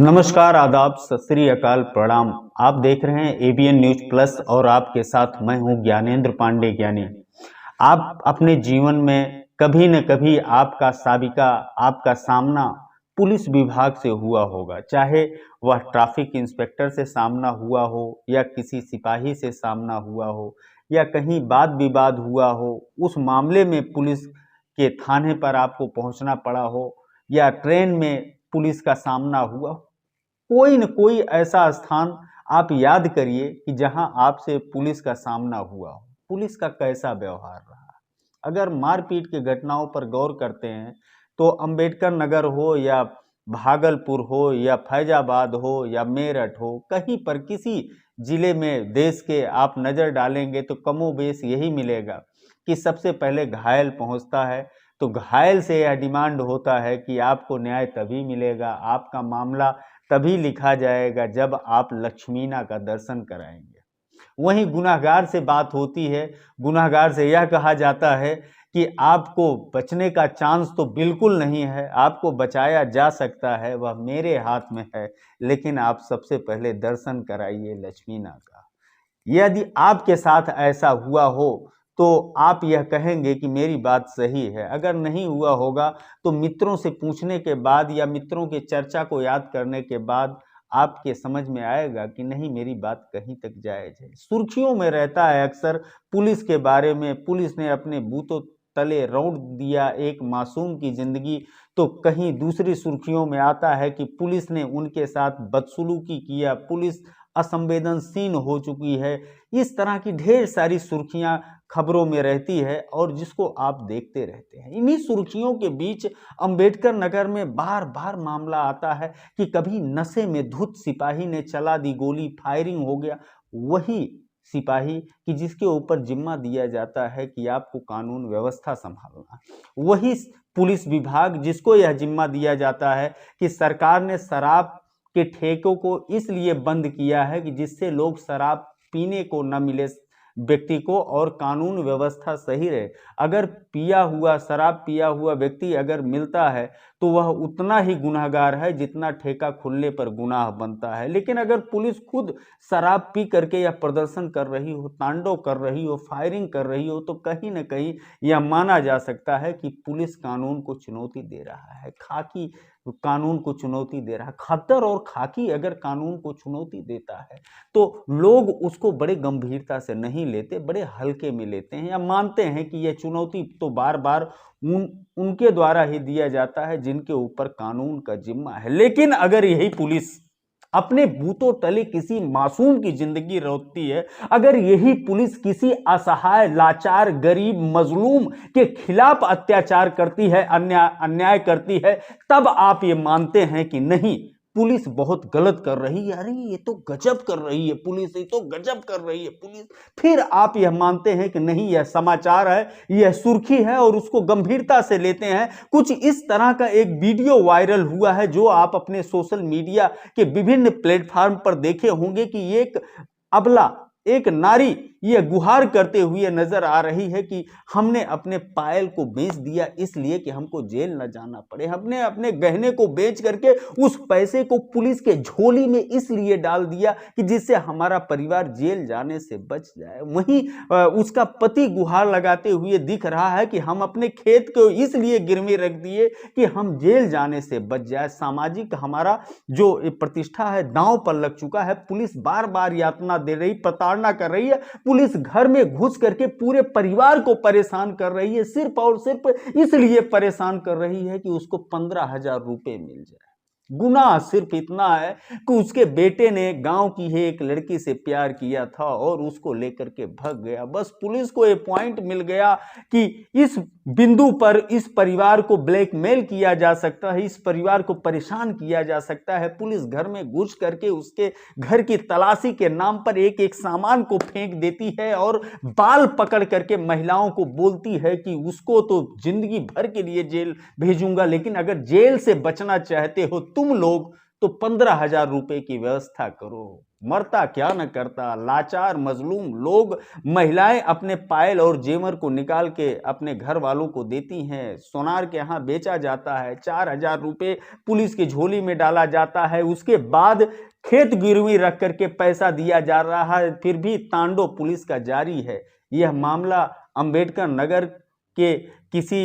नमस्कार, आदाब, सत श्री अकाल, प्रणाम। आप देख रहे हैं एबीएन न्यूज प्लस और आपके साथ मैं हूं ज्ञानेंद्र पांडे ज्ञानी। आप अपने जीवन में कभी न कभी आपका सामना पुलिस विभाग से हुआ होगा, चाहे वह ट्रैफिक इंस्पेक्टर से सामना हुआ हो या किसी सिपाही से सामना हुआ हो या कहीं वाद विवाद हुआ हो। उस मामले में पुलिस के थाने पर आपको पहुंचना पड़ा हो या ट्रेन में पुलिस का सामना हुआ हो। कोई न कोई ऐसा स्थान आप याद करिए कि जहां आपसे पुलिस का सामना हुआ हो। पुलिस का कैसा व्यवहार रहा। अगर मारपीट की घटनाओं पर गौर करते हैं तो अंबेडकर नगर हो या भागलपुर हो या फैजाबाद हो या मेरठ हो, कहीं पर किसी जिले में देश के आप नज़र डालेंगे तो कमोबेश यही मिलेगा कि सबसे पहले घायल पहुंचता है। तो घायल से यह डिमांड होता है कि आपको न्याय तभी मिलेगा, आपका मामला तभी लिखा जाएगा जब आप लक्ष्मीना का दर्शन कराएंगे। वहीं गुनहगार से बात होती है। गुनहगार से यह कहा जाता है कि आपको बचने का चांस तो बिल्कुल नहीं है, आपको बचाया जा सकता है, वह मेरे हाथ में है, लेकिन आप सबसे पहले दर्शन कराइए लक्ष्मीना का। यदि आपके साथ ऐसा हुआ हो तो आप यह कहेंगे कि मेरी बात सही है। अगर नहीं हुआ होगा तो मित्रों से पूछने के बाद या मित्रों के चर्चा को याद करने के बाद आपके समझ में आएगा कि नहीं, मेरी बात कहीं तक जायज है। सुर्खियों में रहता है अक्सर पुलिस के बारे में, पुलिस ने अपने बूतों तले रौंद दिया एक मासूम की जिंदगी, तो कहीं दूसरी सुर्खियों में आता है कि पुलिस ने उनके साथ बदसलूकी किया, पुलिस असंवेदनशील हो चुकी है। इस तरह की ढेर सारी सुर्खियां खबरों में रहती है और जिसको आप देखते रहते हैं। इन्हीं सुर्खियों के बीच अंबेडकर नगर में बार बार मामला आता है कि कभी नशे में धुत सिपाही ने चला दी गोली, फायरिंग हो गया। वही सिपाही कि जिसके ऊपर जिम्मा दिया जाता है कि आपको कानून व्यवस्था संभालना, वही पुलिस विभाग जिसको यह जिम्मा दिया जाता है कि सरकार ने शराब के ठेकों को इसलिए बंद किया है कि जिससे लोग शराब पीने को न मिले व्यक्ति को और कानून व्यवस्था सही रहे। अगर शराब पिया हुआ व्यक्ति अगर मिलता है तो वह उतना ही गुनहगार है जितना ठेका खुलने पर गुनाह बनता है। लेकिन अगर पुलिस खुद शराब पी करके या प्रदर्शन कर रही हो, तांडव कर रही हो, फायरिंग कर रही हो, तो कहीं ना कहीं यह माना जा सकता है कि पुलिस कानून को चुनौती दे रहा है, खाकी कानून को चुनौती दे रहा है। खद्दर और खाकी अगर कानून को चुनौती देता है तो लोग उसको बड़े गंभीरता से नहीं लेते, बड़े हल्के में लेते हैं या मानते हैं कि यह चुनौती तो बार बार उनके द्वारा ही दिया जाता है जिनके ऊपर कानून का जिम्मा है। लेकिन अगर यही पुलिस अपने बूतों तले किसी मासूम की जिंदगी रोकती है, अगर यही पुलिस किसी असहाय, लाचार, गरीब, मजलूम के खिलाफ अत्याचार करती है, अन्याय करती है, तब आप ये मानते हैं कि नहीं, पुलिस बहुत गलत कर रही है, अरे ये तो गजब कर रही है पुलिस, ये तो गजब कर रही है पुलिस। फिर आप यह मानते हैं कि नहीं, यह समाचार है, यह सुर्खी है और उसको गंभीरता से लेते हैं। कुछ इस तरह का एक वीडियो वायरल हुआ है जो आप अपने सोशल मीडिया के विभिन्न प्लेटफॉर्म पर देखे होंगे कि एक अबला, एक नारी यह गुहार करते हुए नजर आ रही है कि हमने अपने पायल को बेच दिया इसलिए कि हमको जेल न जाना पड़े, हमने अपने गहने को बेच करके उस पैसे को पुलिस के झोली में इसलिए डाल दिया कि जिससे हमारा परिवार जेल जाने से बच जाए। वहीं उसका पति गुहार लगाते हुए दिख रहा है कि हम अपने खेत को इसलिए गिरवी रख दिए कि हम जेल जाने से बच जाए। सामाजिक हमारा जो प्रतिष्ठा है दांव पर लग चुका है। पुलिस बार बार यातना दे रही, प्रताड़ना कर रही है, पुलिस घर में घुस करके पूरे परिवार को परेशान कर रही है, सिर्फ और सिर्फ इसलिए परेशान कर रही है कि उसको 15,000 रुपए मिल जाए। गुनाह सिर्फ इतना है कि उसके बेटे ने गांव की ही एक लड़की से प्यार किया था और उसको लेकर के भाग गया। बस पुलिस को एक पॉइंट मिल गया कि इस बिंदु पर इस परिवार को ब्लैकमेल किया जा सकता है, इस परिवार को परेशान किया जा सकता है। पुलिस घर में घुस करके उसके घर की तलाशी के नाम पर एक एक सामान को फेंक देती है और बाल पकड़ करके महिलाओं को बोलती है कि उसको तो जिंदगी भर के लिए जेल भेजूंगा, लेकिन अगर जेल से बचना चाहते हो तुम लोग तो 15,000 रुपए की व्यवस्था करो। मरता क्या न करता। लाचार मजलूम लोग, महिलाएं अपने पायल और जेवर को निकाल के अपने घर वालों को देती हैं। सोनार के यहाँ बेचा जाता है, 4,000 रुपये पुलिस की झोली में डाला जाता है, उसके बाद खेत गिरवी रख करके पैसा दिया जा रहा है, फिर भी तांडव पुलिस का जारी है। यह मामला अंबेडकर नगर के किसी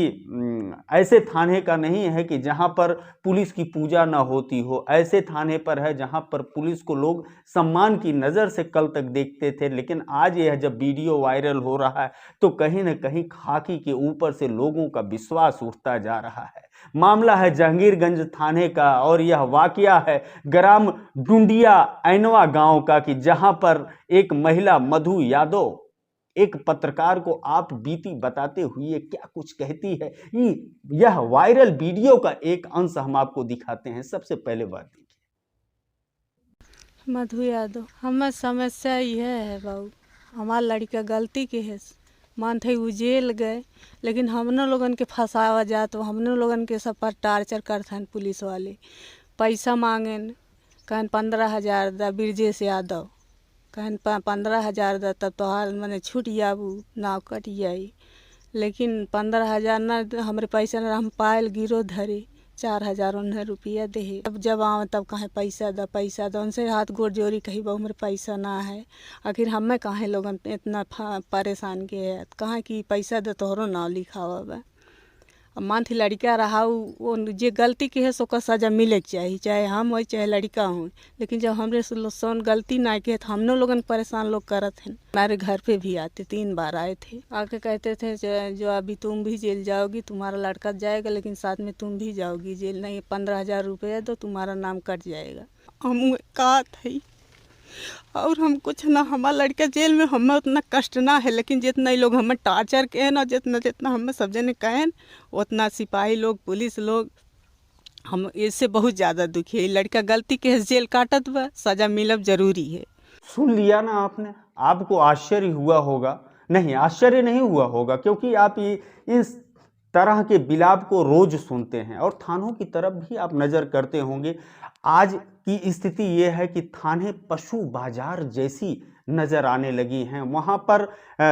ऐसे थाने का नहीं है कि जहां पर पुलिस की पूजा ना होती हो। ऐसे थाने पर है जहां पर पुलिस को लोग सम्मान की नज़र से कल तक देखते थे, लेकिन आज यह जब वीडियो वायरल हो रहा है तो कहीं ना कहीं खाकी के ऊपर से लोगों का विश्वास उठता जा रहा है। मामला है जहांगीरगंज थाने का और यह वाकया है ग्राम डुंडिया ऐनवा गांव का, कि जहां पर एक महिला मधु यादव एक पत्रकार को आप बीती बताते हुए क्या कुछ कहती है। यह वायरल वीडियो का एक अंश हम आपको दिखाते हैं। सबसे पहले बात देखिए। मधु यादव, हमार समस्या यह है बाबू, हमार लड़का गलती के है, मानते वो जेल गए, लेकिन हमने लोगन के फंसावा जा तो हमने लोगन के सब पर टार्चर करते पुलिस वाले। पैसा मांगें, कहन 15,000 दा, ब्रजेश यादव कहन 15,000 दा, तब तोहार मैंने छूट जाबू, नाव कट जाई। लेकिन 15,000 ना हमारे पैसा ना, हम पायल गिरो धरे 4,000 उन्हें रुपया दे। अब जब आवे तब कहे पैसा दो, उनसे हाथ गोड़ जोड़ी कही बहु मेरे पैसा ना है। आखिर हमें कहे लोगन इतना परेशान के है, कहाँ कि पैसा दे तोहरो नाव लिखा हुआ। अब मान थी लड़का रहा, वो जे गलती के है सो का सजा मिले के चाहिए, चाहे हम हो चाहे लड़का हो। लेकिन जब हमरे सोन गलती ना के तो हमने लोगन परेशान लोग करत हैं। हमारे घर पे भी आते, 3 बार आए थे, आके कहते थे जो अभी तुम भी जेल जाओगी, तुम्हारा लड़का जाएगा लेकिन साथ में तुम भी जाओगी जेल, नहीं 15,000 रुपये दो तुम्हारा नाम कट जाएगा। हम कहा थी और हम कुछ ना, हमारा लड़का जेल में हमें उतना कष्ट ना है, लेकिन जितना लोग हमें टार्चर के ना, जितना हमें सब जने कहें उतना सिपाही लोग पुलिस लोग हम इससे बहुत ज़्यादा दुखी है। लड़का गलती के जेल काटत बा, सज़ा मिलब जरूरी है। सुन लिया ना आपने। आपको आश्चर्य हुआ होगा? नहीं, आश्चर्य नहीं हुआ होगा, क्योंकि आप ये इस तरह के बिलाप को रोज सुनते हैं और थानों की तरफ भी आप नज़र करते होंगे। आज की स्थिति ये है कि थाने पशु बाजार जैसी नज़र आने लगी हैं। वहाँ पर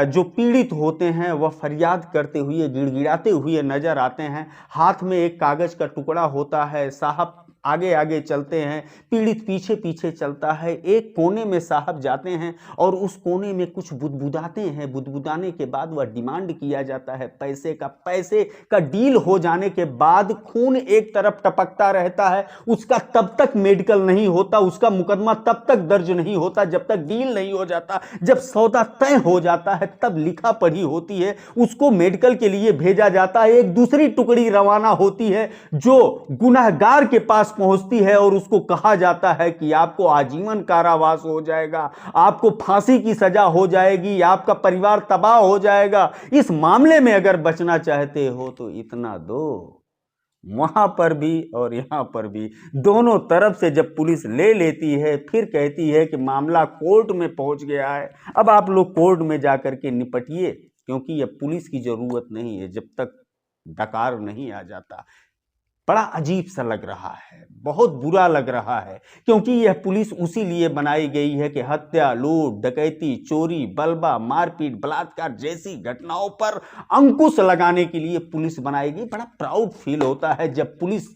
जो पीड़ित होते हैं वह फरियाद करते हुए, गिड़गिड़ाते हुए नज़र आते हैं। हाथ में एक कागज़ का टुकड़ा होता है, साहब आगे आगे चलते हैं, पीड़ित पीछे पीछे चलता है। एक कोने में साहब जाते हैं और उस कोने में कुछ बुदबुदाते हैं। बुदबुदाने के बाद वह डिमांड किया जाता है पैसे का। पैसे का डील हो जाने के बाद खून एक तरफ टपकता रहता है, उसका तब तक मेडिकल नहीं होता, उसका मुकदमा तब तक दर्ज नहीं होता जब तक डील नहीं हो जाता। जब सौदा तय हो जाता है तब लिखा पढ़ी होती है, उसको मेडिकल के लिए भेजा जाता है। एक दूसरी टुकड़ी रवाना होती है जो गुनहगार के पास पहुंचती है और उसको कहा जाता है कि आपको आजीवन कारावास हो जाएगा, आपको फांसी की सजा हो जाएगी, आपका परिवार तबाह हो जाएगा। इस मामले में अगर बचना चाहते हो तो इतना दो। वहां पर भी और यहां पर भी दोनों तरफ से जब पुलिस ले लेती है, फिर कहती है कि मामला कोर्ट में पहुंच गया है, अब आप लोग कोर्ट में जाकर के निपटिए, क्योंकि यह पुलिस की जरूरत नहीं है जब तक डकार नहीं आ जाता। बड़ा अजीब सा लग रहा है, बहुत बुरा लग रहा है, क्योंकि यह पुलिस उसी लिए बनाई गई है कि हत्या, लूट, डकैती, चोरी, बलवा, मारपीट, बलात्कार जैसी घटनाओं पर अंकुश लगाने के लिए पुलिस बनाई गई। बड़ा प्राउड फील होता है जब पुलिस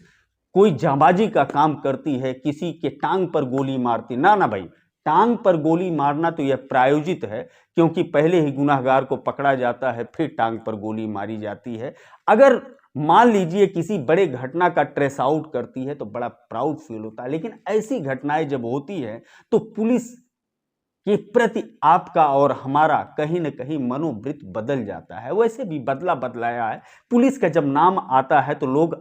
कोई जांबाजी का काम करती है, किसी के टांग पर गोली मारती। ना ना भाई, टांग पर गोली मारना तो यह प्रायोजित है, क्योंकि पहले ही गुनहगार को पकड़ा जाता है, फिर टांग पर गोली मारी जाती है। अगर मान लीजिए किसी बड़े घटना का ट्रेस आउट करती है तो बड़ा प्राउड फील होता है, लेकिन ऐसी घटनाएं जब होती है तो पुलिस के प्रति आपका और हमारा कहीं न कहीं मनोवृत्त बदल जाता है। वैसे भी बदलाया है। पुलिस का जब नाम आता है तो लोग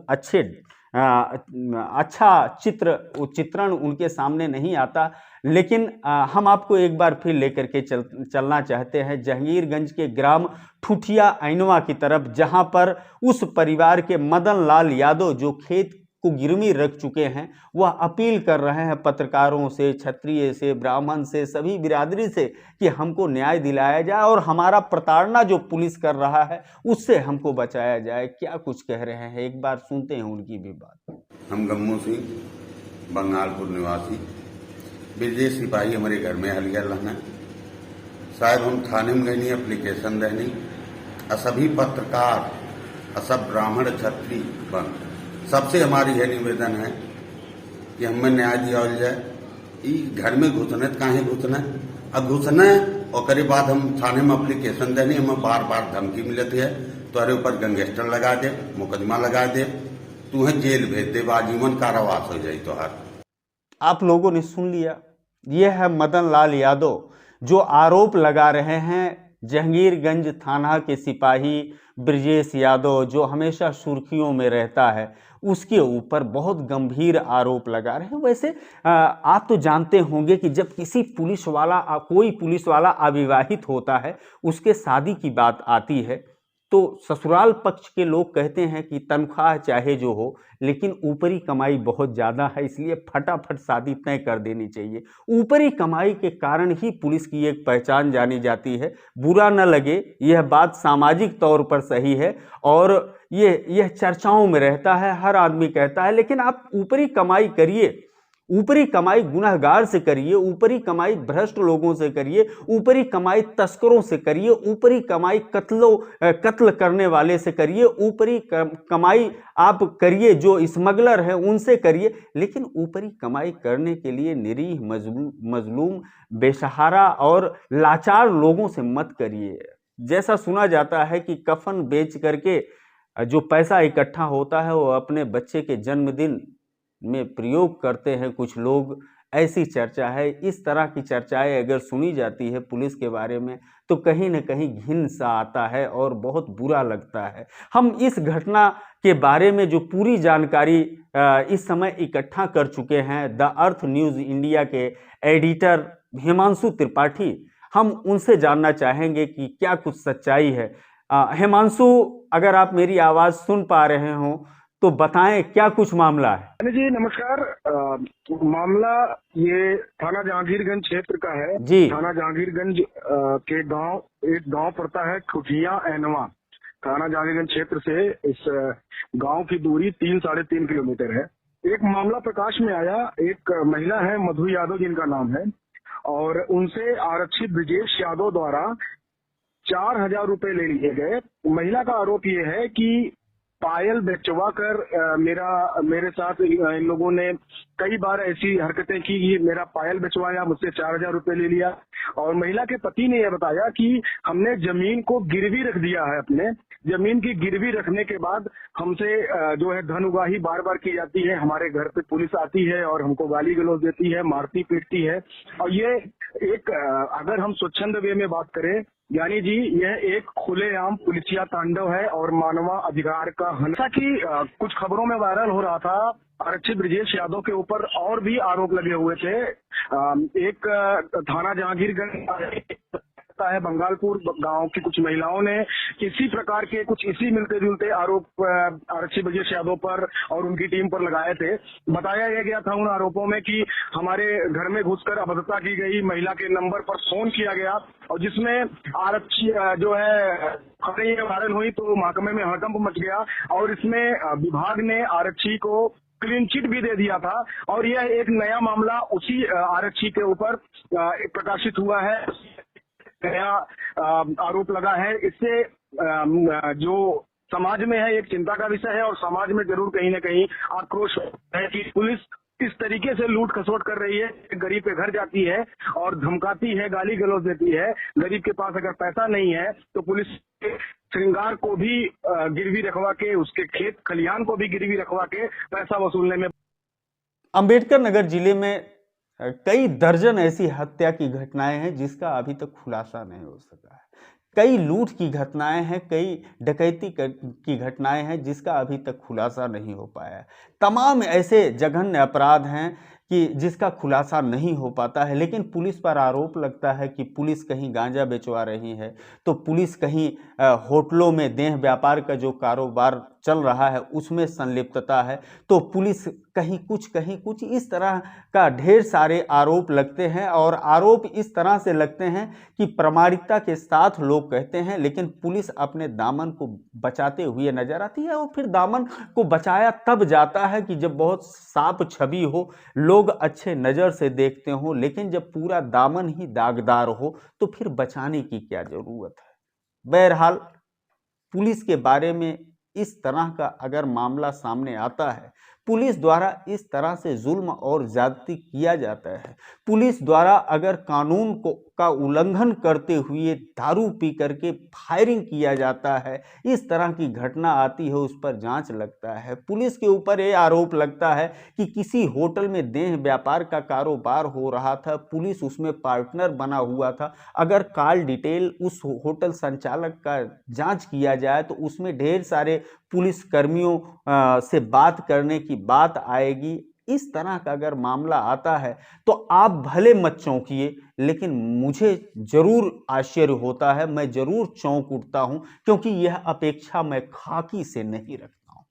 अच्छा चित्रण उनके सामने नहीं आता। लेकिन हम आपको एक बार फिर लेकर के चलना चाहते हैं जहांगीरगंज के ग्राम ठुठिया ऐनवा की तरफ, जहां पर उस परिवार के मदन लाल यादव जो खेत को गिरवी रख चुके हैं, वह अपील कर रहे हैं पत्रकारों से, क्षत्रिय से, ब्राह्मण से, सभी बिरादरी से कि हमको न्याय दिलाया जाए और हमारा प्रताड़ना जो पुलिस कर रहा है उससे हमको बचाया जाए। क्या कुछ कह रहे हैं, एक बार सुनते हैं उनकी भी बात। हम गम्मू सिंह, बंगालपुर निवासी, ब्रजेश सिपाही हमारे घर में हलिया रहना। साहब हम थाने में गए नहीं, एप्लीकेशन देनी, सभी पत्रकार सब ब्राह्मण क्षत्रिय बंद, सबसे हमारी यह निवेदन है कि हमें न्याय दिया जाए। घर में घुसने काहे घुसना, अब घुसना और करे बाद हम थाने में एप्लीकेशन देनी, हमें बार बार धमकी मिलती है, तुम्हारे ऊपर गैंगस्टर लगा दे, मुकदमा लगा दे, तुम्हें जेल भेज दे, आजीवन कारावास हो जाए तोहार। आप लोगों ने सुन लिया, यह है मदन लाल यादव जो आरोप लगा रहे हैं जहांगीरगंज थाना के सिपाही ब्रजेश यादव, जो हमेशा सुर्खियों में रहता है, उसके ऊपर बहुत गंभीर आरोप लगा रहे हैं। वैसे आप तो जानते होंगे कि जब किसी कोई पुलिस वाला अविवाहित होता है, उसके शादी की बात आती है, तो ससुराल पक्ष के लोग कहते हैं कि तनख्वाह चाहे जो हो, लेकिन ऊपरी कमाई बहुत ज़्यादा है, इसलिए फटाफट शादी तय कर देनी चाहिए। ऊपरी कमाई के कारण ही पुलिस की एक पहचान जानी जाती है। बुरा न लगे, यह बात सामाजिक तौर पर सही है और यह चर्चाओं में रहता है, हर आदमी कहता है, लेकिन आप ऊपरी कमाई करिए, ऊपरी कमाई गुनहगार से करिए, ऊपरी कमाई भ्रष्ट लोगों से करिए, ऊपरी कमाई तस्करों से करिए, ऊपरी कमाई कत्ल करने वाले से करिए, ऊपरी कमाई आप करिए जो स्मगलर हैं उनसे करिए, लेकिन ऊपरी कमाई करने के लिए निरीह मजलूम बेसहारा और लाचार लोगों से मत करिए। जैसा सुना जाता है कि कफन बेच करके जो पैसा इकट्ठा होता है वो अपने बच्चे के जन्मदिन में प्रयोग करते हैं कुछ लोग, ऐसी चर्चा है। इस तरह की चर्चाएं अगर सुनी जाती है पुलिस के बारे में तो कहीं न कहीं घिन सा आता है और बहुत बुरा लगता है। हम इस घटना के बारे में जो पूरी जानकारी इस समय इकट्ठा कर चुके हैं द अर्थ न्यूज़ इंडिया के एडिटर हिमांशु त्रिपाठी, हम उनसे जानना चाहेंगे कि क्या कुछ सच्चाई है। हिमांशु, अगर आप मेरी आवाज़ सुन पा रहे हो तो बताएं क्या कुछ मामला है। जी नमस्कार। मामला ये थाना जहांगीरगंज क्षेत्र का है जी। थाना जहांगीरगंज के एक गांव पड़ता है खुटिया एनवा। थाना जहांगीरगंज क्षेत्र से इस गांव की दूरी 3-3.5 किलोमीटर है। एक मामला प्रकाश में आया, एक महिला है मधु यादव जिनका नाम है, और उनसे आरक्षी ब्रजेश यादव द्वारा 4,000 रुपए ले लिए गए। महिला का आरोप ये है कि पायल बेचवा कर मेरे साथ इन लोगों ने कई बार ऐसी हरकतें की कि मेरा पायल बेचवाया, मुझसे 4,000 रुपए ले लिया। और महिला के पति ने यह बताया कि हमने जमीन को गिरवी रख दिया है, अपने जमीन की गिरवी रखने के बाद हमसे जो है धन उगाही बार बार की जाती है। हमारे घर पे पुलिस आती है और हमको गाली गलौज देती है, मारती पीटती है। और ये एक अगर हम स्वच्छंद वे में बात करें यानी जी, यह एक खुलेआम पुलिसिया तांडव है और मानवा अधिकार का हनन की कुछ खबरों में वायरल हो रहा था। आरक्षी ब्रजेश यादव के ऊपर और भी आरोप लगे हुए थे। एक थाना जहांगीरगंज है बंगालपुर गांव की कुछ महिलाओं ने इसी प्रकार के कुछ इसी मिलते जुलते आरोप आरक्षी ब्रजेश यादव पर और उनकी टीम पर लगाए थे। बताया गया था उन आरोपों में कि हमारे घर में घुसकर अभद्रता की गई, महिला के नंबर पर फोन किया गया, और जिसमें आरक्षी जो है खबरें ये वायरल हुई तो महकमे में हड़कंप मच गया और इसमें विभाग ने आरक्षी को क्लीन चिट भी दे दिया था। और यह एक नया मामला उसी आरक्षी के ऊपर प्रकाशित हुआ है, नया आरोप लगा है। इससे जो समाज में है एक चिंता का विषय है और समाज में जरूर कहीं न कहीं आक्रोश है कि पुलिस इस तरीके से लूट खसोट कर रही है। गरीब के घर जाती है और धमकाती है, गाली गलौज देती है। गरीब के पास अगर पैसा नहीं है तो पुलिस श्रृंगार को भी गिरवी रखवा के, उसके खेत खलिहान को भी गिरवी रखवा के पैसा वसूलने में। अंबेडकर नगर जिले में कई दर्जन ऐसी हत्या की घटनाएं हैं जिसका अभी तक खुलासा नहीं हो सका है। कई लूट की घटनाएं हैं, कई डकैती की घटनाएं हैं जिसका अभी तक खुलासा नहीं हो पाया है। तमाम ऐसे जघन्य अपराध हैं कि जिसका खुलासा नहीं हो पाता है, लेकिन पुलिस पर आरोप लगता है कि पुलिस कहीं गांजा बेचवा रही है, तो पुलिस कहीं होटलों में देह व्यापार का जो कारोबार चल रहा है उसमें संलिप्तता है, तो पुलिस कहीं कुछ इस तरह का ढेर सारे आरोप लगते हैं। और आरोप इस तरह से लगते हैं कि प्रामाणिकता के साथ लोग कहते हैं, लेकिन पुलिस अपने दामन को बचाते हुए नजर आती है। और फिर दामन को बचाया तब जाता है कि जब बहुत साफ छवि हो, लोग अच्छे नज़र से देखते हो, लेकिन जब पूरा दामन ही दागदार हो तो फिर बचाने की क्या ज़रूरत है। बहरहाल पुलिस के बारे में इस तरह का अगर मामला सामने आता है, पुलिस द्वारा इस तरह से जुल्म और ज्यादती किया जाता है, पुलिस द्वारा अगर कानून का उल्लंघन करते हुए दारू पी करके फायरिंग किया जाता है, इस तरह की घटना आती है, उस पर जांच लगता है। पुलिस के ऊपर ये आरोप लगता है कि किसी होटल में देह व्यापार का कारोबार हो रहा था, पुलिस उसमें पार्टनर बना हुआ था। अगर कॉल डिटेल उस होटल संचालक का जांच किया जाए तो उसमें ढेर सारे पुलिस कर्मियों से बात करने की बात आएगी। इस तरह का अगर मामला आता है तो आप भले मत चौंकिए, लेकिन मुझे जरूर आश्चर्य होता है, मैं जरूर चौंक उठता हूं, क्योंकि यह अपेक्षा मैं खाकी से नहीं रखता हूं।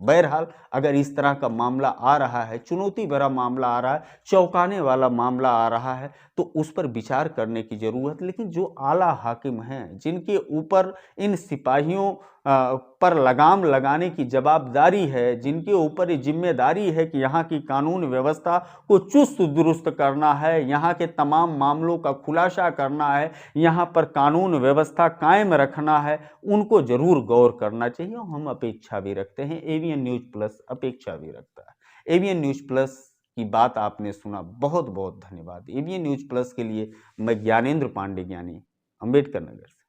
बहरहाल अगर इस तरह का मामला आ रहा है, चुनौती भरा मामला आ रहा है, चौंकाने वाला मामला आ रहा है, तो उस पर विचार करने की जरूरत। लेकिन जो आला हाकिम हैं, जिनके ऊपर इन सिपाहियों पर लगाम लगाने की जवाबदारी है, जिनके ऊपर ये जिम्मेदारी है कि यहाँ की कानून व्यवस्था को चुस्त दुरुस्त करना है, यहाँ के तमाम मामलों का खुलासा करना है, यहाँ पर कानून व्यवस्था कायम रखना है, उनको जरूर गौर करना चाहिए। और हम अपेक्षा भी रखते हैं, एवीएन न्यूज प्लस अपेक्षा भी रखता है। एवीएन न्यूज प्लस की बात आपने सुना, बहुत बहुत धन्यवाद। एवीएन न्यूज प्लस के लिए मैं ज्ञानेंद्र पांडे ज्ञानी, अम्बेडकर नगर से।